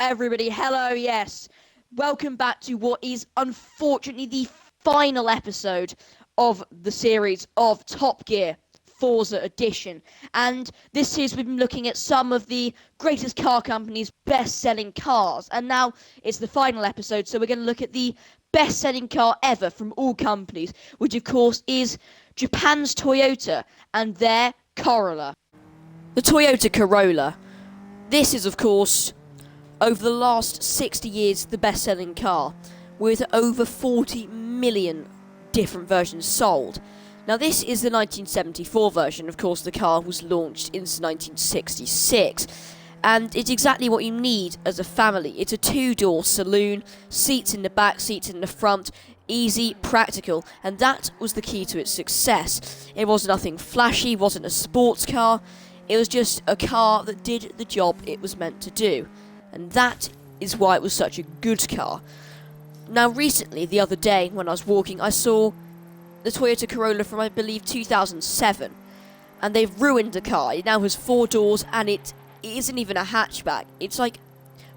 everybody. Hello, yes. Welcome back to what is unfortunately the final episode of the series of Top Gear Forza Edition. And this series we've been looking at some of the greatest car companies' best-selling cars. And now it's the final episode, so we're going to look at the best-selling car ever from all companies, which of course is Japan's Toyota and their Corolla. The Toyota Corolla. This is, of course, over the last 60 years, the best-selling car, with over 40 million different versions sold. Now, this is the 1974 version. Of course, the car was launched in 1966, and it's exactly what you need as a family. It's a two-door saloon, seats in the back, seats in the front, easy, practical, and that was the key to its success. It was nothing flashy, wasn't a sports car. It was just a car that did the job it was meant to do. And that is why it was such a good car. Now recently, the other day, when I was walking, I saw the Toyota Corolla from, I believe, 2007. And they've ruined the car. It now has 4 doors and it isn't even a hatchback. It's like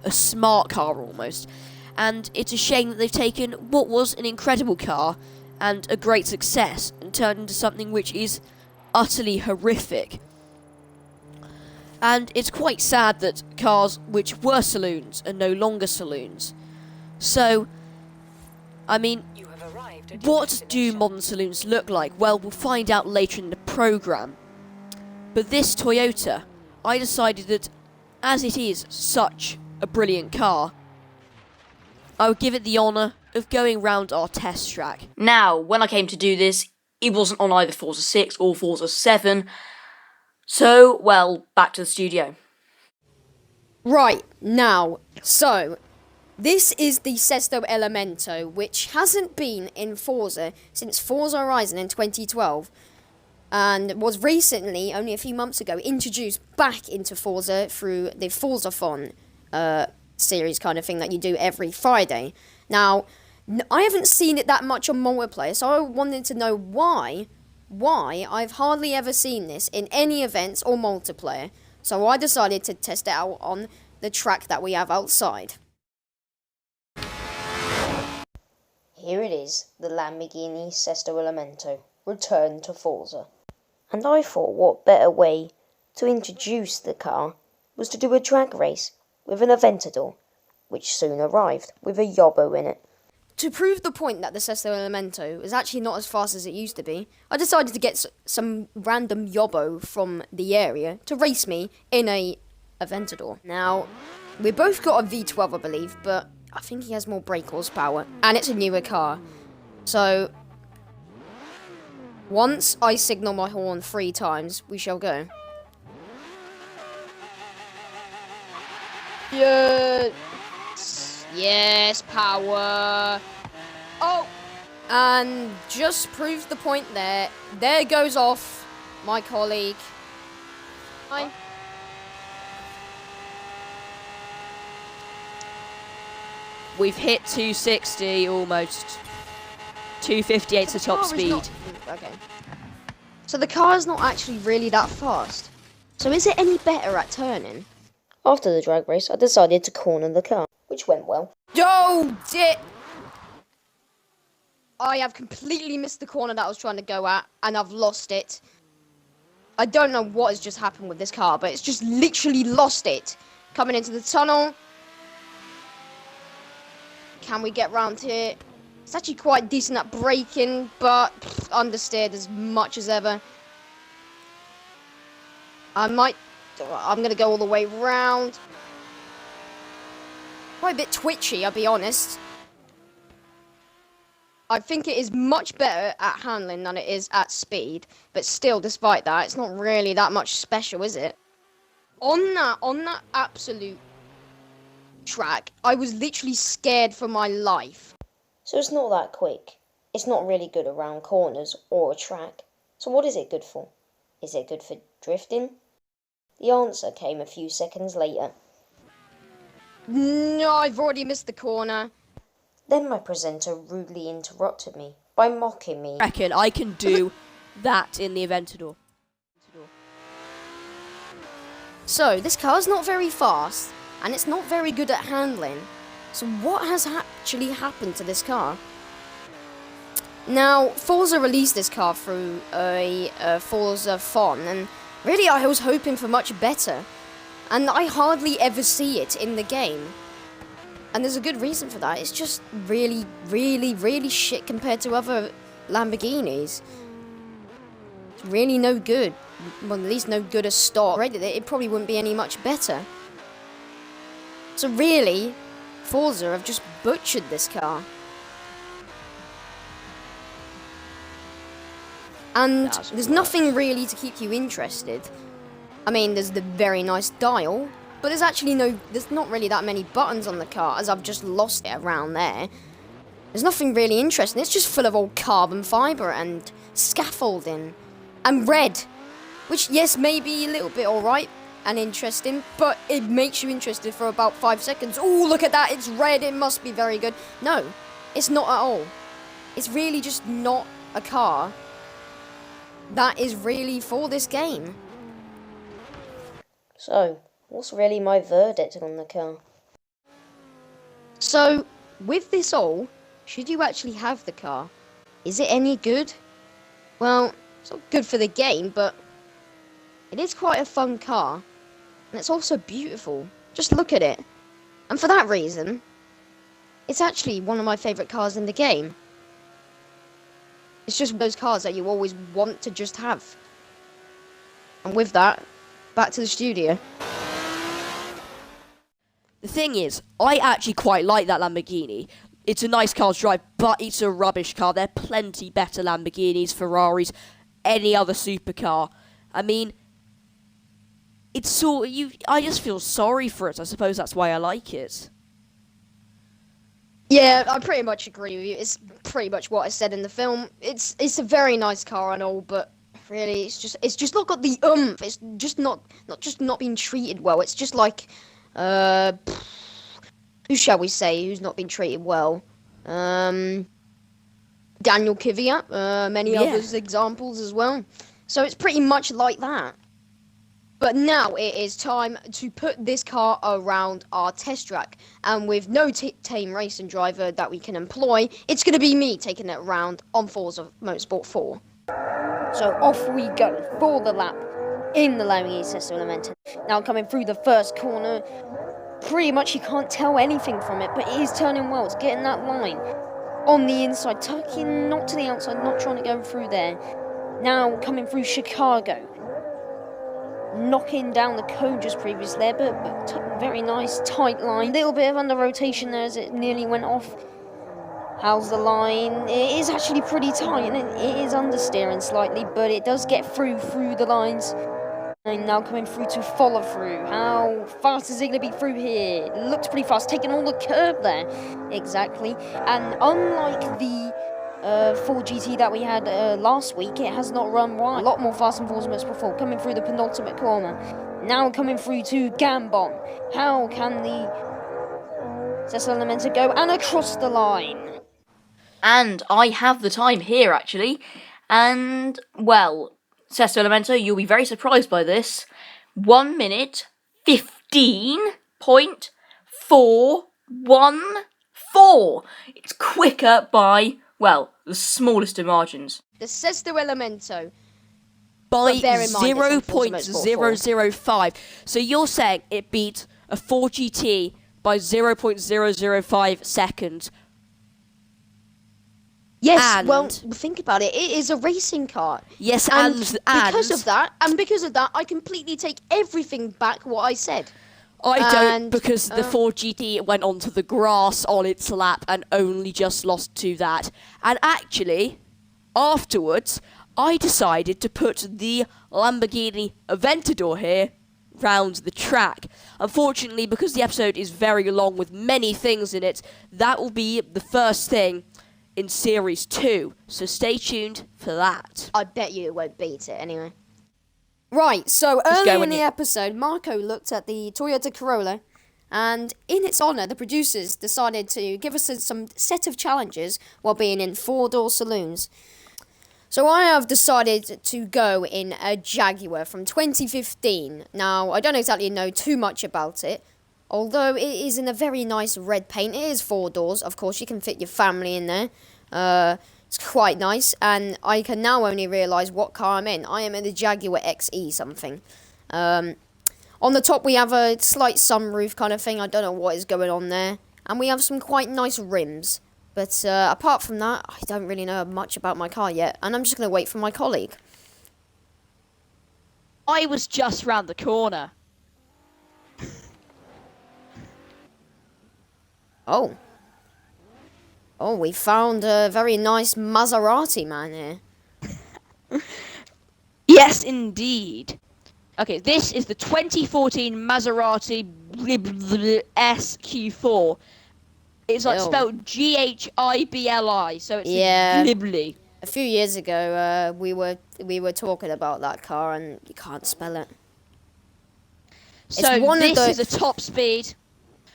a smart car almost. And it's a shame that they've taken what was an incredible car and a great success and turned into something which is utterly horrific. And it's quite sad that cars which were saloons are no longer saloons. So, I mean, what do modern saloons look like? Well, we'll find out later in the programme. But this Toyota, I decided that, as it is such a brilliant car, I would give it the honour of going round our test track. Now, when I came to do this, it wasn't on either Forza 6 or Forza 7, so, well, back to the studio. Right, now, so, this is the Sesto Elemento, which hasn't been in Forza since Forza Horizon in 2012, and was recently, only a few months ago, introduced back into Forza through the Forzathon series kind of thing that you do every Friday. Now, I haven't seen it that much on multiplayer, so I wanted to know why I've hardly ever seen this in any events or multiplayer, so I decided to test it out on the track that we have outside. Here it is, the Lamborghini Sesto Elemento, returned to Forza. And I thought what better way to introduce the car was to do a drag race with an Aventador, which soon arrived with a yobbo in it. To prove the point that the Sesto Elemento is actually not as fast as it used to be, I decided to get some random yobbo from the area to race me in a Aventador. Now, we both got a V12, I believe, but I think he has more brake horsepower, and it's a newer car. So, once I signal my horn 3 times, we shall go. Yes, power. Oh, and just proves the point there. There goes off my colleague. Fine. We've hit 260 almost. 258's the top speed. Okay. So the car is not actually really that fast. So is it any better at turning? After the drag race, I decided to corner the car, which went well. Yo, I have completely missed the corner that I was trying to go at, and I've lost it. I don't know what has just happened with this car, but it's just literally lost it. Coming into the tunnel. Can we get round here? It's actually quite decent at braking, but understeered as much as ever. I'm going to go all the way round. Quite a bit twitchy, I'll be honest. I think it is much better at handling than it is at speed, but still, despite that, it's not really that much special, is it? On that absolute track, I was literally scared for my life. So it's not that quick. It's not really good around corners or a track. So what is it good for? Is it good for drifting? The answer came a few seconds later. No, I've already missed the corner. Then my presenter rudely interrupted me by mocking me. I reckon I can do that in the Aventador. So, this car's not very fast, and it's not very good at handling. So what has actually happened to this car? Now, Forza released this car through a Forza Fon, and really I was hoping for much better. And I hardly ever see it in the game. And there's a good reason for that. It's just really, really, really shit compared to other Lamborghinis. It's really no good. Well, at least no good as stock. It probably wouldn't be any much better. So really, Forza have just butchered this car. And there's nothing really to keep you interested. I mean, there's the very nice dial, but there's not really that many buttons on the car, as I've just lost it around there. There's nothing really interesting. It's just full of old carbon fibre and scaffolding. And red, which, yes, may be a little bit alright and interesting, but it makes you interested for about 5 seconds. Oh, look at that, it's red, it must be very good. No, it's not at all. It's really just not a car that is really for this game. So, what's really my verdict on the car? So, with this all, should you actually have the car? Is it any good? Well, it's not good for the game, but it is quite a fun car. And it's also beautiful. Just look at it. And for that reason, it's actually one of my favourite cars in the game. It's just those cars that you always want to just have. And with that, back to the studio. The thing is, I actually quite like that Lamborghini. It's a nice car to drive, but it's a rubbish car. There are plenty better Lamborghinis, Ferraris, any other supercar. I mean, it's I just feel sorry for it. I suppose that's why I like it. Yeah, I pretty much agree with you. It's pretty much what I said in the film. It's a very nice car and all, but really, it's just not got the oomph. It's just not being treated well. It's just like, who shall we say who's not been treated well? Daniel Kvyat, many others examples as well. So it's pretty much like that. But now it is time to put this car around our test track. And with no tame racing driver that we can employ, it's going to be me taking it around on Forza Motorsport 4. So off we go for the lap in the Lamborghini Sesto Elemento. Now coming through the first corner, pretty much you can't tell anything from it, but it is turning well. It's getting that line on the inside, tucking not to the outside, not trying to go through there. Now coming through Chicago, knocking down the cone just previously there, but very nice tight line. Little bit of under rotation there as it nearly went off. How's the line? It is actually pretty tight, and it is understeering slightly, but it does get through the lines. And now coming through to follow through. How fast is it going to be through here? It looks pretty fast, taking all the curb there. Exactly. And unlike the Ford GT that we had last week, it has not run wide. A lot more fast and Forza Motorsport 4. Coming through the penultimate corner. Now coming through to Gambon. How can the Sesto Elemento go? And across the line. And I have the time here, actually. And, well, Sesto Elemento, you'll be very surprised by this. 1 minute, 15.414. It's quicker by, well, the smallest of margins. The Sesto Elemento. By But bear in mind, it's on Forza Motorsport 0.005. So you're saying it beat a 4GT by 0.005 seconds. Yes, And- well, think about it. It is a racing car. Yes, And and because of that, I completely take everything back what I said. I don't, and, because the 4GT went onto the grass on its lap and only just lost to that. And actually, afterwards, I decided to put the Lamborghini Aventador here round the track. Unfortunately, because the episode is very long with many things in it, that will be the first thing in Series 2. So stay tuned for that. I bet you it won't beat it anyway. Right, so Let's earlier go in when the you- episode, Marco looked at the Toyota Corolla, and in its honour, the producers decided to give us some set of challenges while being in four-door saloons. So I have decided to go in a Jaguar from 2015. Now, I don't exactly know too much about it, Although it is in a very nice red paint. It is 4 doors. Of course, you can fit your family in there. It's quite nice. And I can now only realise what car I'm in. I am in the Jaguar XE something. On the top, we have a slight sunroof kind of thing. I don't know what is going on there. And we have some quite nice rims. But apart from that, I don't really know much about my car yet. And I'm just going to wait for my colleague. I was just round the corner. Oh. Oh, we found a very nice Maserati man here. Yes, indeed. Okay, this is the 2014 Maserati SQ4. It's like Ew. spelled Ghibli, so it's Yeah. Ghibli. A few years ago, we were talking about that car, and you can't spell it. So one of this the- is a top speed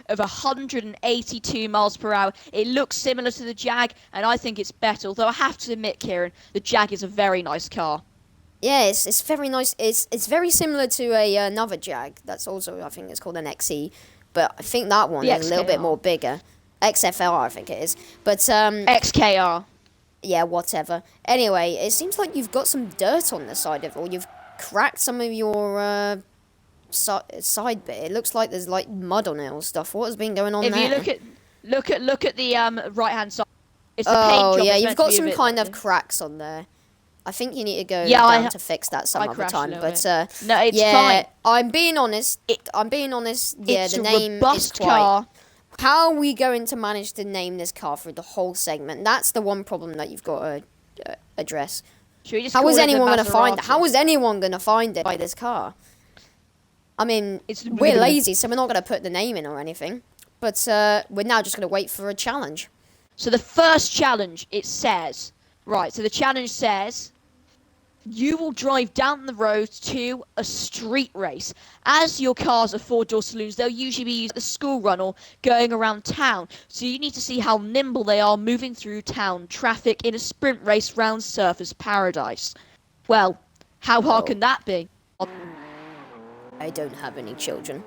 of 182 miles per hour. It looks similar to the Jag, and I think it's better. Although I have to admit, Kieron, the Jag is a very nice car. Yeah, it's very nice. It's very similar to another Jag. That's also, I think it's called an XE, but I think that one The is a little bit XKR. more bigger. XFR, I think it is. But XKR. yeah, whatever. Anyway, it seems like you've got some dirt on the side of it, or you've cracked some of your side bit. It looks like there's like mud on it or stuff. What has been going on If there? you look at the right hand side, it's the paint Oh job. yeah, It's you've meant to got be a some bit kind of like- cracks on there. I think you need to go Yeah, down to fix that some I other crashed a time. little But No, it's yeah, fine. I'm being honest. Yeah, It's the a name is robust quite. car. How are we going to manage to name this car through the whole segment? That's the one problem that you've got to address. Should we just How call is it the anyone going to find? Maserati? How is anyone going to find it by this car? I mean, It's we're lazy, so we're not going to put the name in or anything. But we're now just going to wait for a challenge. So the first challenge, it says, right, so the challenge says, you will drive down the road to a street race. As your cars are 4-door saloons, they'll usually be used at the school run or going around town. So you need to see how nimble they are moving through town traffic in a sprint race round Surfers Paradise. Well, how hard Oh. can that be? I don't have any children.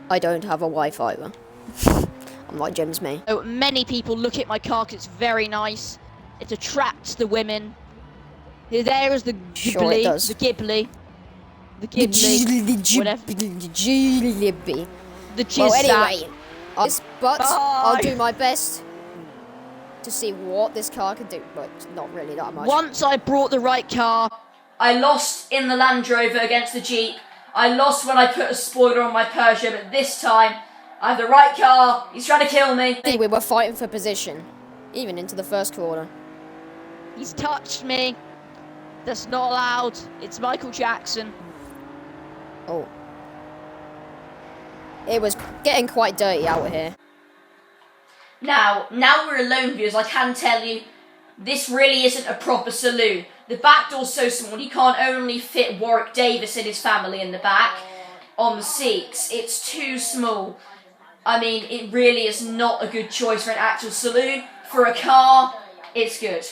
I don't have a wife either. I'm like James May. So many people look at my car because it's very nice. It attracts the women. There is the Sure Ghibli, it does. the Ghibli, whatever. The Ghibli. The jizz Well, sack. anyway, I'll do my best to see what this car can do, but not really that much. Once I brought the right car, I lost in the Land Rover against the Jeep. I lost when I put a spoiler on my Persia, but this time I have the right car. He's trying to kill me. We were fighting for position, even into the first quarter. he's touched me. That's not allowed. It's Michael Jackson. Oh. It was getting quite dirty out here. Now we're alone, viewers. I can tell you, this really isn't a proper saloon. The back door's so small, you can't only fit Warwick Davis and his family in the back on the seats. It's too small. I mean, it really is not a good choice for an actual saloon. For a car, it's good.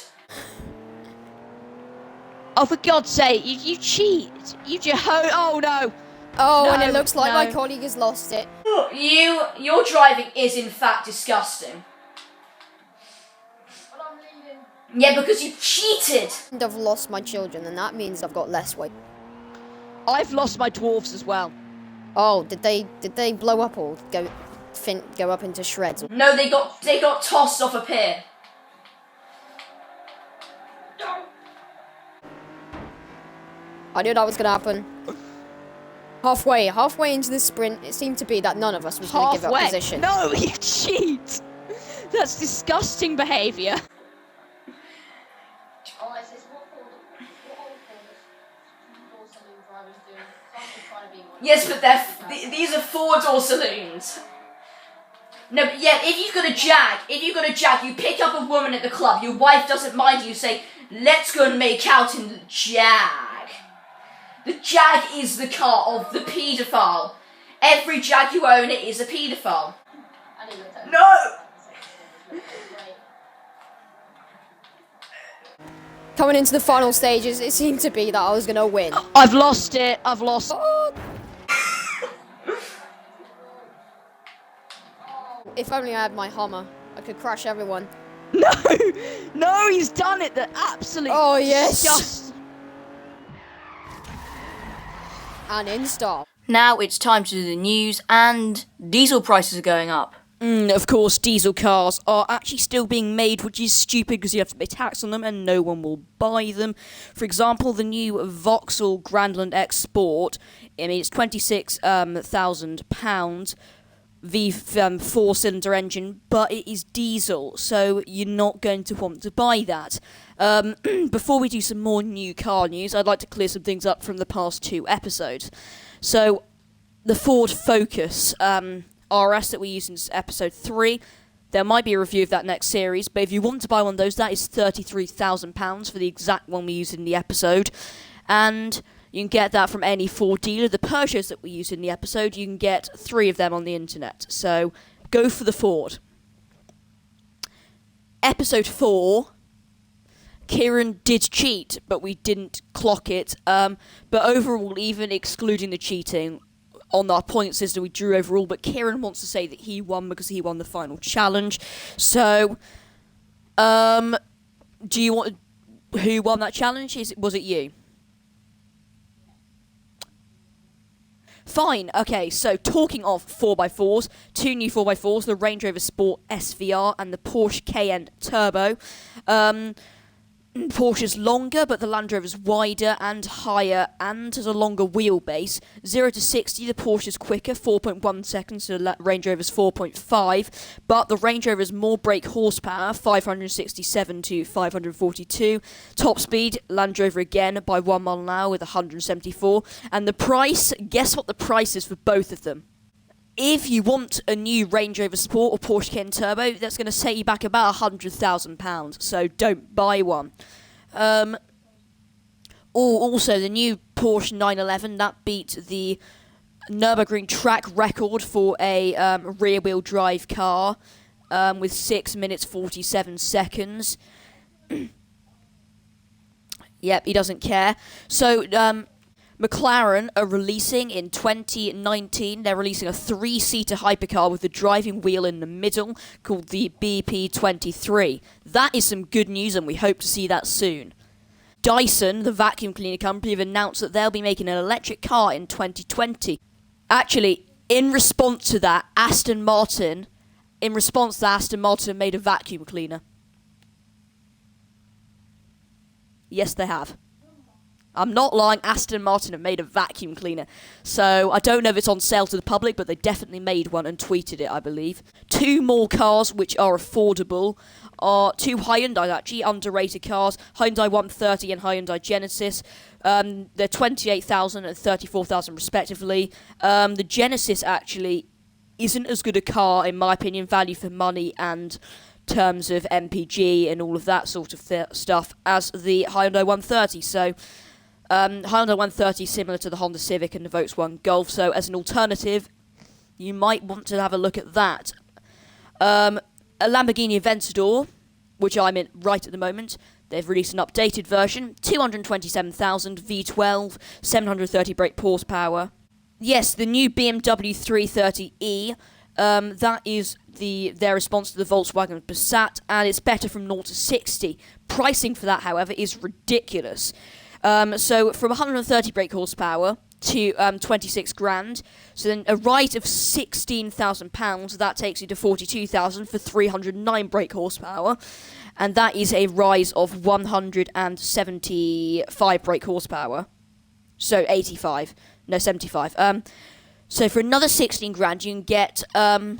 Oh, for God's sake, you cheat. You oh no. Oh, and No, it looks like my no. colleague has lost it. Your driving is in fact disgusting. Yeah, because you cheated. And I've lost my children, and that means I've got less weight. I've lost my dwarfs as well. Oh, did they blow up or go up into shreds? No, they got tossed off a pier. I knew that was gonna happen. Halfway into the sprint, it seemed to be that none of us was gonna give up Halfway. position. No, you cheat. That's disgusting behaviour. Yes, but these are 4-door saloons. No, but yeah, if you've got a Jag, you pick up a woman at the club, your wife doesn't mind you, say, let's go and make out in the Jag. The Jag is the car of the paedophile. Every Jag you own it is a paedophile. No! Coming into the final stages, it seemed to be that I was gonna win. I've lost it. I've lost. If only I had my Hummer, I could crash everyone. No, no, he's done it. The absolute. Oh, yes. disgust. And install. Now it's time to do the news, and diesel prices are going up. Of course, diesel cars are actually still being made, which is stupid because you have to pay tax on them and no one will buy them. For example, the new Vauxhall Grandland X Sport, I mean, it's £26,000 four-cylinder engine, but it is diesel, so you're not going to want to buy that. Before we do some more new car news, I'd like to clear some things up from the past 2 episodes. So, the Ford Focus RS that we used in episode 3, there might be a review of that next series, but if you want to buy one of those, that is £33,000 for the exact one we used in the episode, and you can get that from any Ford dealer. The Peugeots that we used in the episode, you can get 3 of them on the internet, so go for the Ford. Episode 4, Kieron did cheat, but we didn't clock it, but overall, even excluding the cheating, on our point system we drew overall, but Kieron wants to say that he won because he won the final challenge. So, do you want... Who won that challenge? Was it you? Fine, okay, so talking of 4x4s, 2 new 4x4s, the Range Rover Sport SVR and the Porsche Cayenne Turbo. Porsche's longer, but the Land Rover's wider and higher and has a longer wheelbase. 0 to 60, the Porsche's quicker, 4.1 seconds to the Range Rover's 4.5, but the Range Rover's more brake horsepower, 567 to 542. Top speed, Land Rover again by 1 mile an hour with 174. And the price, guess what the price is for both of them? If you want a new Range Rover Sport or Porsche Cayenne Turbo, that's going to set you back about £100,000, so don't buy one. Also, the new Porsche 911, that beat the Nürburgring track record for a rear-wheel drive car with 6 minutes 47 seconds. Yep, he doesn't care. So, McLaren are releasing in 2019, they're releasing a 3-seater hypercar with a driving wheel in the middle called the BP23. That is some good news and we hope to see that soon. Dyson, the vacuum cleaner company, have announced that they'll be making an electric car in 2020. Actually, in response to that, Aston Martin made a vacuum cleaner. Yes, they have. I'm not lying, Aston Martin have made a vacuum cleaner. So, I don't know if it's on sale to the public, but they definitely made one and tweeted it, I believe. 2 more cars which are affordable are 2 Hyundai, actually, underrated cars. Hyundai 130 and Hyundai Genesis. They're 28,000 and 34,000 respectively. The Genesis, actually, isn't as good a car, in my opinion, value for money and terms of MPG and all of that sort of stuff, as the Hyundai 130. So, Hyundai 130 is similar to the Honda Civic and the Volkswagen Golf, so as an alternative, you might want to have a look at that. A Lamborghini Aventador, which I'm in right at the moment, they've released an updated version, 227,000 V12, 730 brake horsepower. Yes, the new BMW 330e, that is their response to the Volkswagen Passat, and it's better from 0 to 60. Pricing for that, however, is ridiculous. So from 130 brake horsepower to 26 grand. So then a rise of £16,000, that takes you to 42,000 for 309 brake horsepower. And that is a rise of 175 brake horsepower. So 75. So for another 16 grand, you can get a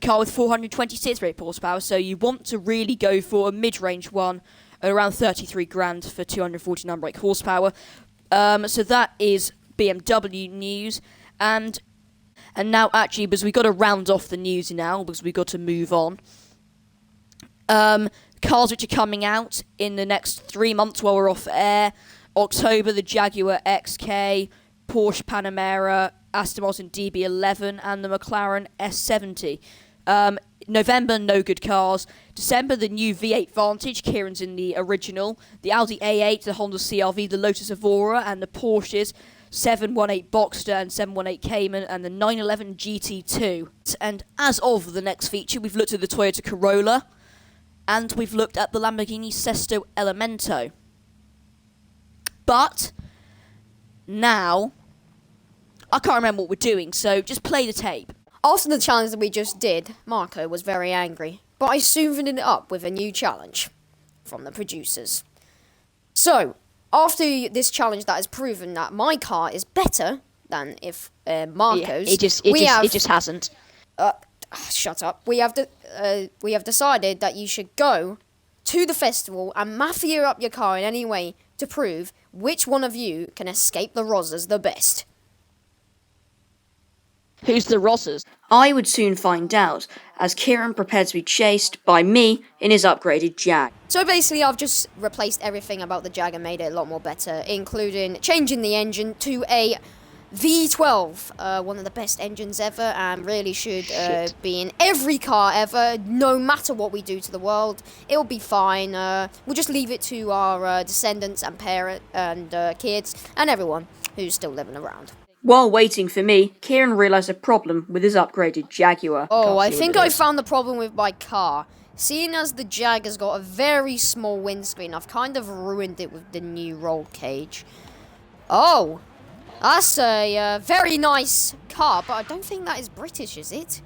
car with 426 brake horsepower. So you want to really go for a mid-range one at around 33 grand for 249 brake horsepower. So that is BMW news. And now, actually, because we've got to round off the news now, because we've got to move on. Cars which are coming out in the next 3 months while we're off air. October, the Jaguar XK, Porsche Panamera, Aston Martin DB11, and the McLaren S70. November, no good cars. December, the new V8 Vantage, Kieron's in the original. The Audi A8, the Honda CR-V, the Lotus Evora, and the Porsches. 718 Boxster and 718 Cayman and the 911 GT2. And as of the next feature, we've looked at the Toyota Corolla and we've looked at the Lamborghini Sesto Elemento. But now, I can't remember what we're doing, so just play the tape. After the challenge that we just did, Marco was very angry, but I soothed it up with a new challenge from the producers. So, after this challenge that has proven that my car is better than if Marco's, it just hasn't. Shut up. We have decided that you should go to the festival and mafia up your car in any way to prove which one of you can escape the Rozzers the best. Who's the Rozzers? I would soon find out, as Kieron prepared to be chased by me in his upgraded Jag. So basically, I've just replaced everything about the Jag and made it a lot more better, including changing the engine to a V12, one of the best engines ever, and really should be in every car ever, no matter what we do to the world. It'll be fine. We'll just leave it to our descendants and parents and kids and everyone who's still living around. While waiting for me, Kieron realised a problem with his upgraded Jaguar. Oh, I think I found the problem with my car. Seeing as the Jag has got a very small windscreen, I've kind of ruined it with the new roll cage. Oh, that's a very nice car, but I don't think that is British, is it?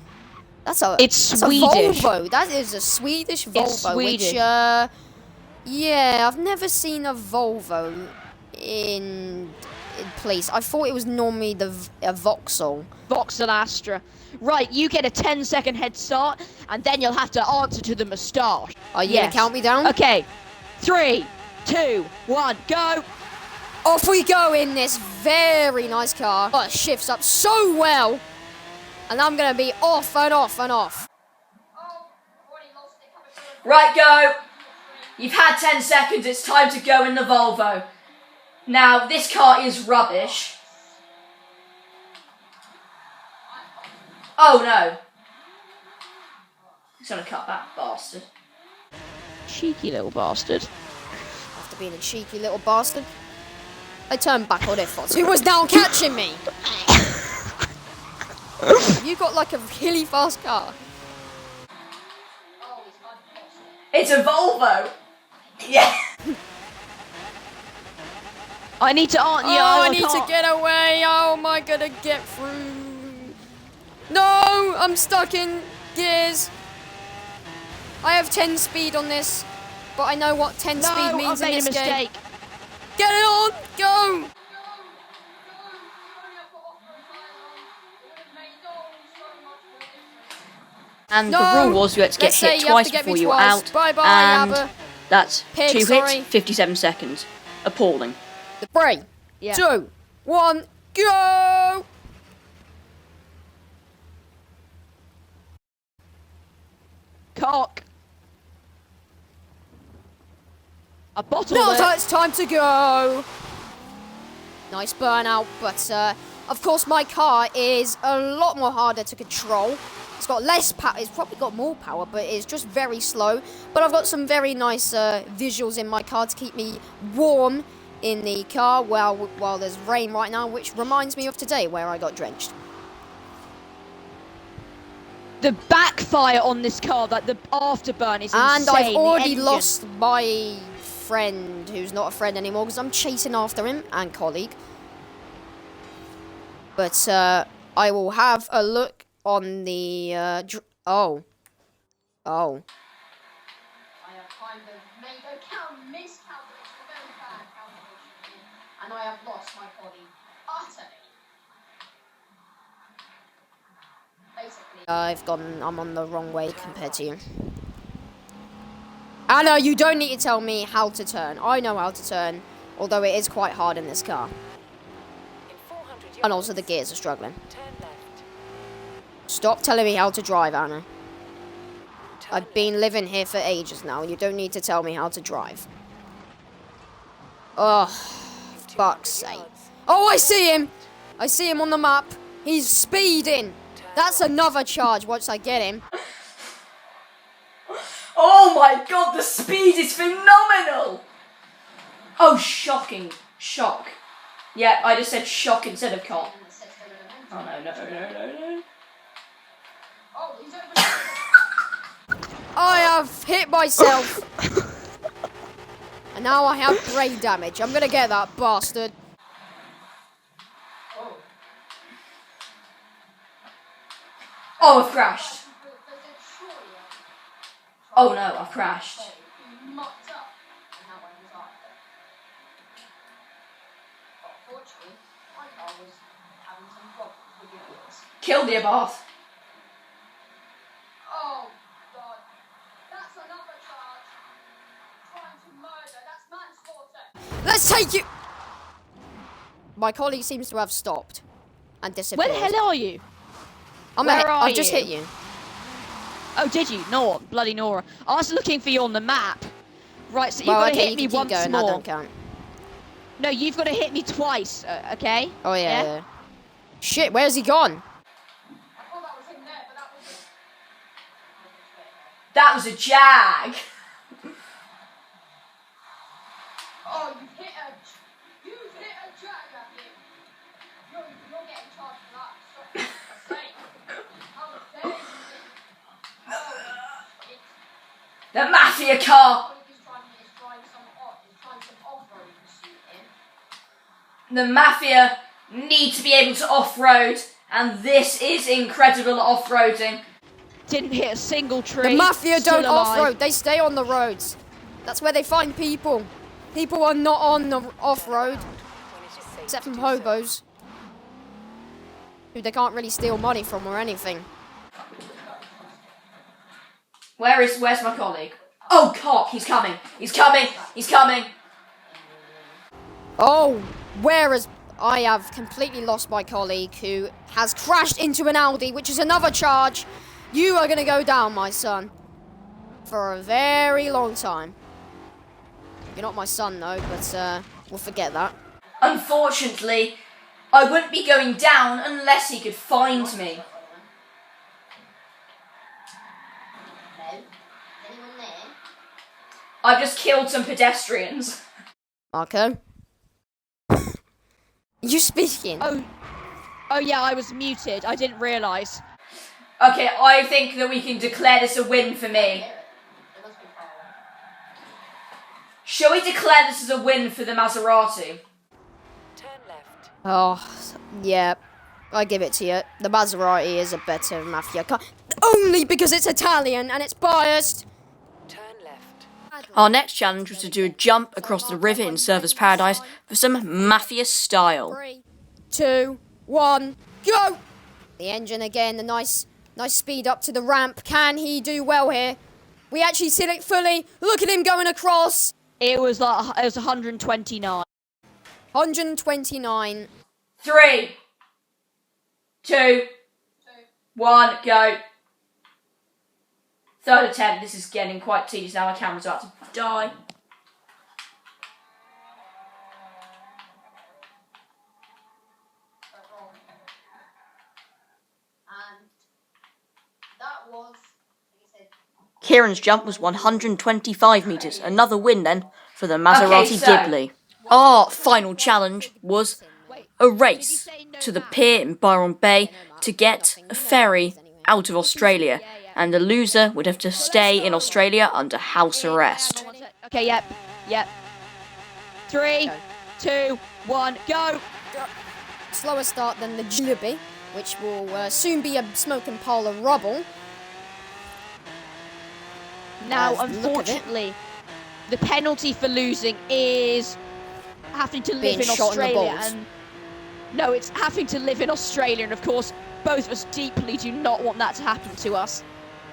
It's Swedish. A Volvo. That is a Swedish Volvo, Swedish. which, yeah, I've never seen a Volvo in place. I thought it was normally a Vauxhall. Vauxhall Astra. Right, you get a 10-second head start, and then you'll have to answer to the moustache. Are you gonna count me down? Okay. 3, 2, 1, go! Off we go in this very nice car. Oh, it shifts up so well. And I'm gonna be off and off and off. Right, go! You've had 10 seconds, it's time to go in the Volvo. Now, this car is rubbish. Oh no. He's gonna cut that bastard. Cheeky little bastard. After being a cheeky little bastard, I turned back on it, who was now catching me. You got like a really fast car. It's a Volvo! Yeah! I need to answer. I need to get away. How am I gonna get through? No, I'm stuck in gears. I have 10 speed on this, but I know what 10 speed means in this game. Get it on, go! And the rule was you had to get hit twice before you were out. Bye-bye, and Abba. that's Pig, 2 sorry. hits, 57 seconds. Appalling. 3, 2, 1, go! Cock. A bottle. No, it's time to go. Nice burnout, but of course my car is a lot more harder to control. It's got less power. It's probably got more power, but it's just very slow. But I've got some very nice visuals in my car to keep me warm in the car while there's rain right now, which reminds me of today where I got drenched. The backfire on this car, like the afterburn is insane. And I've already lost my friend, who's not a friend anymore, because I'm chasing after him, and colleague. But I will have a look on the oh. I have kind of made a miscalculation, a very bad calculation, and I have lost my colleague utterly. Basically, I'm on the wrong way compared to you. Anna, you don't need to tell me how to turn. I know how to turn, although it is quite hard in this car. And also the gears are struggling. Stop telling me how to drive, Anna. I've been living here for ages now, and you don't need to tell me how to drive. Oh, fuck's sake. Oh, I see him! I see him on the map. He's speeding. That's another charge once I get him. Oh my god, the speed is phenomenal! Oh, shocking. Shock. Yeah, I just said shock instead of cop. Oh no. I have hit myself. And now I have brain damage. I'm gonna get that bastard. Oh, I've crashed. Oh no, I've crashed. Kill the Abath. Oh, God. That's another charge. Trying to murder. That's manslaughter. Let's take you. My colleague seems to have stopped and disappeared. Where the hell are you? I've just hit you. Oh, did you? No, bloody Nora. I was looking for you on the map. Right, so you've Well, got to okay, hit me you can once keep going. more. That don't count. No, you've got to hit me twice, okay? Oh yeah. Shit, where's he gone? I thought that was him there, but that wasn't. That was a jag. Oh, you've hit a drag at me. You're getting charged for that. Stop saying. How dare you? The mafia car. He's trying some off-road shooting. The mafia need to be able to off-road, and this is incredible off-roading. Didn't hit a single tree. The mafia still don't alive. off-road. They stay on the roads. That's where they find people. People are not on the off-road, except from hobos, who they can't really steal money from or anything. Where's my colleague? Oh, cock! He's coming! He's coming! He's coming! Oh, whereas I have completely lost my colleague who has crashed into an Audi, which is another charge. You are going to go down, my son, for a very long time. You're not my son, though, but we'll forget that. Unfortunately, I wouldn't be going down unless he could find me. Anyone there? I've just killed some pedestrians. Marco? You speaking? Oh yeah, I was muted. I didn't realise. Okay, I think that we can declare this a win for me. Shall we declare this as a win for the Maserati? Oh, yeah. I give it to you. The Maserati is a better mafia car. Only because it's Italian and it's biased. Our next challenge was to do a jump across the river in Surfer's Paradise for some mafia style. 3, 2, 1, go! The engine again, the nice speed up to the ramp. Can he do well here? We actually see it fully. Look at him going across. It was 129. 129. 3, 2, 1, go. Third attempt. This is getting quite tedious now. My camera's about to die. And that was, like I said, Kieron's jump was 125 metres. Another win then for the Maserati Okay, so- Ghibli. Our final challenge was a race to the pier in Byron Bay to get a ferry out of Australia. And the loser would have to stay in Australia under house arrest. Okay, yep. 3, 2, 1, go! Slower start than the Ghibli, which will soon be a smoking pile of rubble. Now, Look at it. unfortunately, the penalty for losing is having to live Being in shot in the Australia. balls. And no, it's having to live in Australia, and of course, both of us deeply do not want that to happen to us.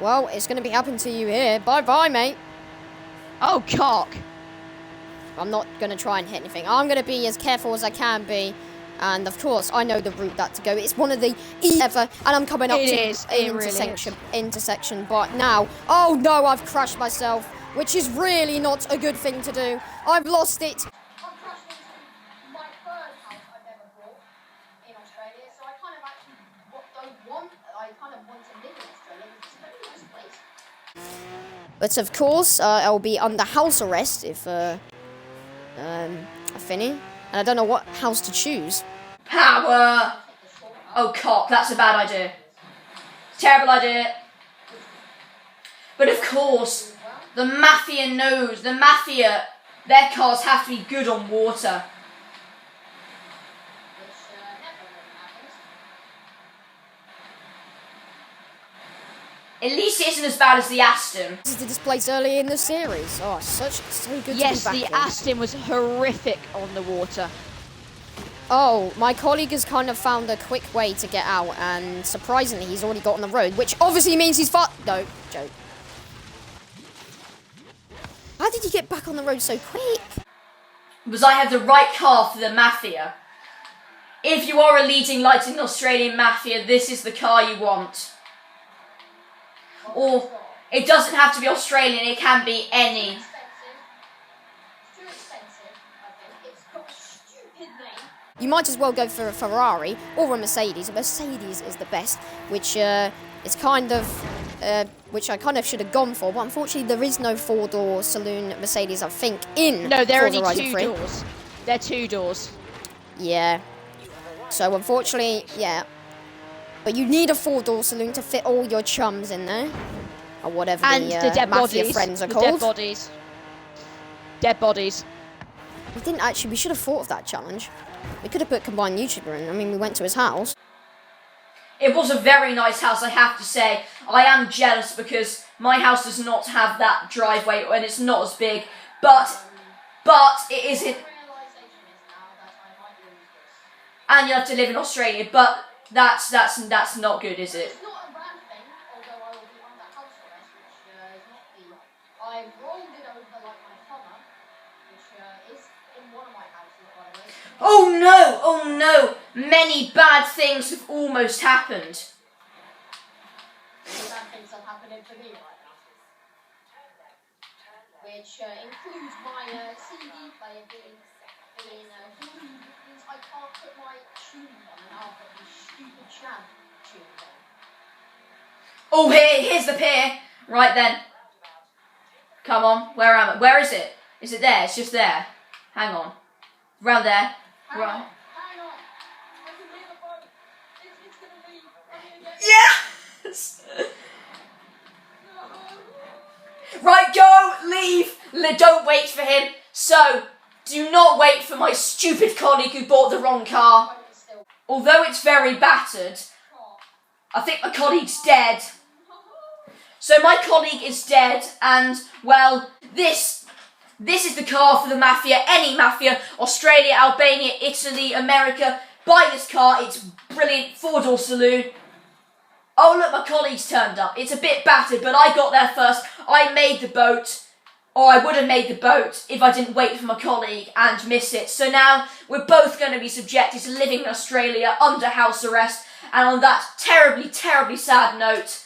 Well, it's going to be happening to you here. Bye-bye, mate. Oh, cock! I'm not going to try and hit anything. I'm going to be as careful as I can be. And, of course, I know the route that to go. It's one of the ever. And I'm coming up It to is. an It really is. intersection. But now, oh, no, I've crashed myself, which is really not a good thing to do. I've lost it. I crashed into my third house I've ever bought in Australia, so I kind of actually want to live in Australia because it's a very nice place. But, of course, I'll be under house arrest if I finish. And I don't know what house to choose. Power! Oh, cock, that's a bad idea. Terrible idea. But of course, the Mafia knows, their cars have to be good on water. At least it isn't as bad as the Aston. This is this place early in the series. Oh, so good Yes, to be back the in. Aston was horrific on the water. Oh, my colleague has kind of found a quick way to get out, and surprisingly, he's already got on the road, which obviously means he's No, joke. How did you get back on the road so quick? Because I have the right car for the Mafia. If you are a leading light in the Australian Mafia, this is the car you want. Or, it doesn't have to be Australian, it can be any. It's too expensive, I think. It's got a stupid name. You might as well go for a Ferrari or a Mercedes. A Mercedes is the best, which is kind of, which I kind of should have gone for. But unfortunately, there is no four-door saloon Mercedes, I think, in No, they're Forza only Horizon 2 3. doors. They're 2 doors. Yeah. So unfortunately, yeah. But you need a four-door saloon to fit all your chums in there, or whatever And the dead mafia bodies. friends are The called. dead bodies. Dead bodies. We didn't actually. We should have thought of that challenge. We could have put combined YouTuber in. I mean, we went to his house. It was a very nice house, I have to say. I am jealous because my house does not have that driveway and it's not as big. But it isn't. Realization is now that I might lose this. And you have to live in Australia, but that's not good, is it? It's not a bad thing, although I will be under house arrest, which is not the... I rolled it over like my plumber, which is in one of my houses, by the way. Oh no! Many bad things have almost happened. Bad things are happening to me right now. Which includes my CD player being glued, which means I can't put my tunes on, and I'll put these stupid Chad tunes on. Oh, here's the pier. Right then. Come on, where am I? Where is it? Is it there? It's just there. Hang on. Round there. Hang Right. on. I can hear the boat. It's gonna be... I'm gonna get... Yes! Right, go! Leave! Don't wait for him. So, do not wait for my stupid colleague who bought the wrong car. Although it's very battered, I think my colleague's dead. So my colleague is dead, and, well, this is the car for the Mafia. Any Mafia. Australia, Albania, Italy, America. Buy this car. It's brilliant. 4-door saloon. Oh, look, my colleague's turned up. It's a bit battered, but I got there first. I made the boat. Or I would have made the boat if I didn't wait for my colleague and miss it. So now we're both going to be subjected to living in Australia under house arrest. And on that terribly, terribly sad note,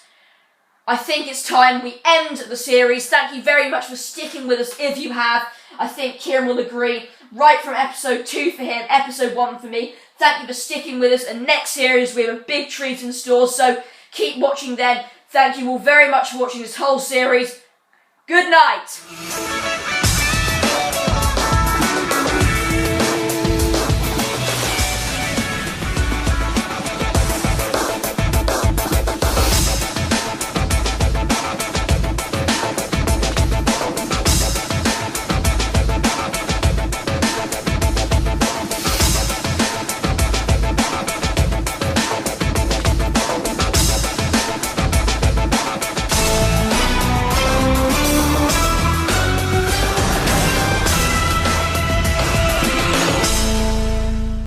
I think it's time we end the series. Thank you very much for sticking with us if you have. I think Kieron will agree. Right from episode 2 for him, episode 1 for me. Thank you for sticking with us. And next series we have a big treat in store. So keep watching then. Thank you all very much for watching this whole series. Good night.